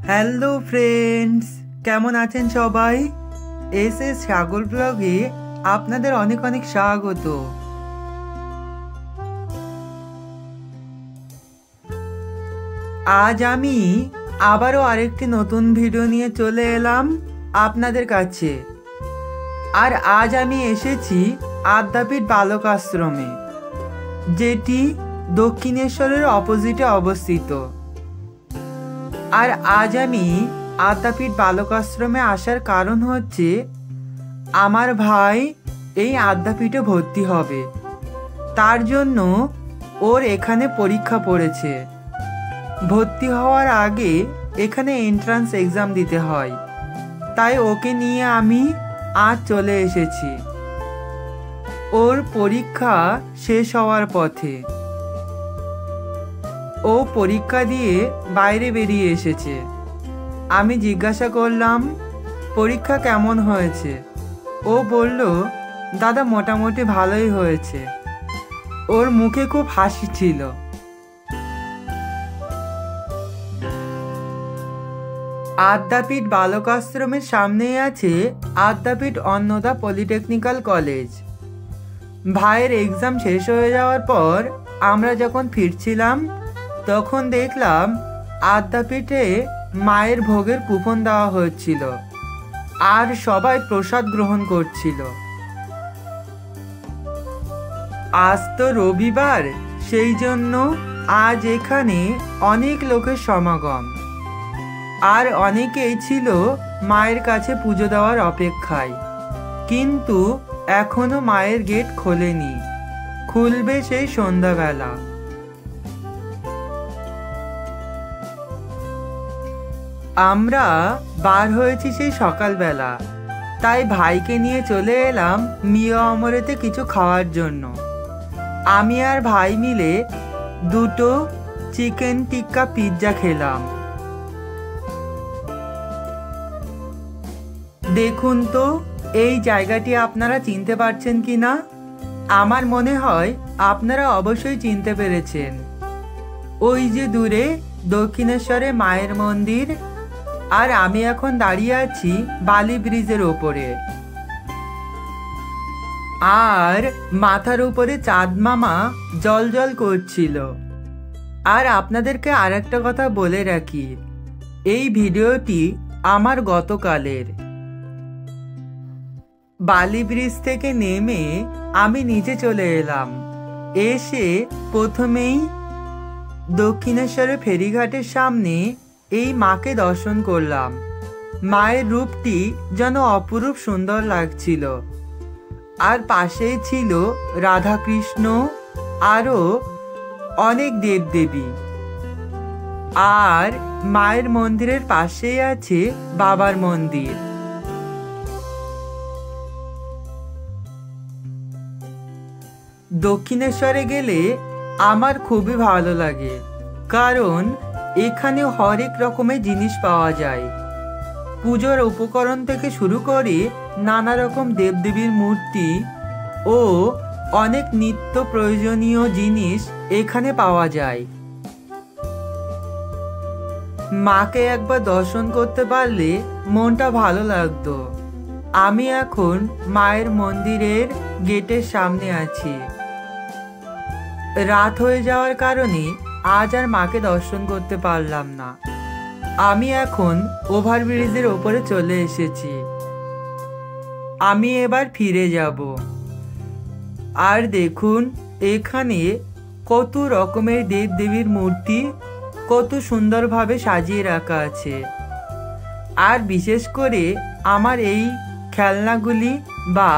Hello friends, কেমন আছেন সবাই? এসএস সাগর ব্লগে আপনাদের অনেক অনেক স্বাগত। আজ আমি আবারও আরেকটি নতুন ভিডিও নিয়ে চলে এলাম আপনাদের কাছে। আর আজ আমি এসেছি আদ্যাপীঠ বালক আশ্রমে, যেটি দক্ষিণেশ্বরের অপোজিটে অবস্থিত। আর আজ আমি আদ্যাপীঠ বালক আশ্রমে আসার কারণ হচ্ছে আমার ভাই এই আদ্যাপীঠে ভর্তি হবে, তার জন্য ওর এখানে পরীক্ষা পড়েছে। ভর্তি হওয়ার আগে এখানে এন্ট্রান্স এক্সাম দিতে হয়, তাই ওকে নিয়ে আমি আজ চলে এসেছি। ওর পরীক্ষা শেষ হওয়ার পথে। ও পরীক্ষা দিয়ে বাইরে বেরিয়ে এসেছে। আমি জিজ্ঞাসা করলাম, পরীক্ষা কেমন হয়েছে? ও বলল, দাদা মোটামুটি ভালোই হয়েছে। ওর মুখে খুব হাসি ছিল। আদ্যাপীঠ বালক আশ্রমের সামনেই আছে আদ্যাপীঠ অন্নদা পলিটেকনিক্যাল কলেজ। ভাইয়ের এক্সাম শেষ হয়ে যাওয়ার পর আমরা যখন ফিরছিলাম তখন দেখলাম আদ্যাপীঠে মায়ের ভোগের কুপন দেওয়া হচ্ছিল আর সবাই প্রসাদ গ্রহণ করছিল। আজ তো রবিবার, সেই জন্য আজ এখানে অনেক লোকের সমাগম। আর অনেকেই ছিল মায়ের কাছে পুজো দেওয়ার অপেক্ষায়, কিন্তু এখনো মায়ের গেট খোলেনি, খুলবে সেই সন্ধ্যাবেলা। আমরা বার হয়েছি সেই সকালবেলা, তাই ভাইকে নিয়ে চলে এলাম মিয়া অমরেতে কিছু খাওয়ার জন্য। আমি আর ভাই মিলে দুটো চিকেন টিক্কা পিৎজা খেলাম। দেখুন তো এই জায়গাটি আপনারা চিনতে পারছেন কি না? আমার মনে হয় আপনারা অবশ্যই চিনতে পেরেছেন। ওই যে দূরে দক্ষিণেশ্বরে মায়ের মন্দির, আর আমি এখন দাঁড়িয়ে আছি বালি ব্রিজের ওপরে। আর মাথার উপরে চাঁদ মামা জল জল করছিল। আর আপনাদেরকে আর একটা কথা বলে রাখি, এই ভিডিওটি আমার গতকালের। বালি ব্রিজ থেকে নেমে আমি নিচে চলে এলাম। এসে প্রথমেই দক্ষিণেশ্বরের ফেরিঘাটের সামনে এই মাকে দর্শন করলাম। মায়ের রূপটি যেন অপরূপ সুন্দর লাগছিল। আর পাশেই ছিল রাধাকৃষ্ণ, আরও অনেক দেবদেবী। আর মায়ের মন্দিরের পাশেই আছে বাবার মন্দির। দক্ষিণেশ্বরে গেলে আমার খুবই ভালো লাগে, কারণ এখানে হরেক রকমের জিনিস পাওয়া যায়। পুজোর উপকরণ থেকে শুরু করে নানা রকম দেবদেবীর মূর্তি ও অনেক নিত্য প্রয়োজনীয় জিনিস এখানে পাওয়া যায়। মাকে একবার দর্শন করতে পারলে মনটা ভালো লাগতো। আমি এখন মায়ের মন্দিরের গেটের সামনে আছি। রাত হয়ে যাওয়ার কারণে আজ আর মাকে দর্শন করতে পারলাম না। আমি এখন ওভারব্রিজের ওপরে চলে এসেছি। আমি এবার ফিরে যাব। আর দেখুন এখানে কত রকমের দেবদেবীর মূর্তি কত সুন্দরভাবে সাজিয়ে রাখা আছে। আর বিশেষ করে আমার এই খেলনাগুলি বা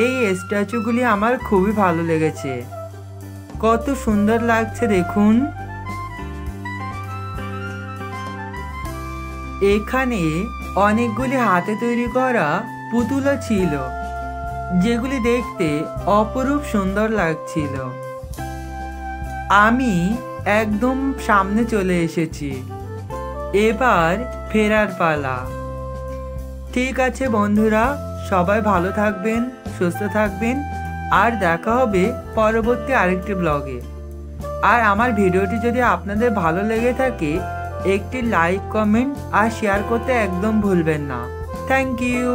এই স্ট্যাচুগুলি আমার খুবই ভালো লেগেছে। কত সুন্দর লাগছে দেখুন। এখানে অনেকগুলি হাতে তৈরি করা পুতুলও ছিল, যেগুলি দেখতে অপরূপ সুন্দর লাগছিল। আমি একদম সামনে চলে এসেছি। এবার ফেরার পালা। ঠিক আছে বন্ধুরা, সবাই ভালো থাকবেন, সুস্থ থাকবেন, আর দেখা হবে পরবর্তী আরেকটি ব্লগে। আর আমার ভিডিওটি যদি আপনাদের ভালো লেগে থাকে একটি লাইক, কমেন্ট আর শেয়ার করতে একদম ভুলবেন না। Thank you.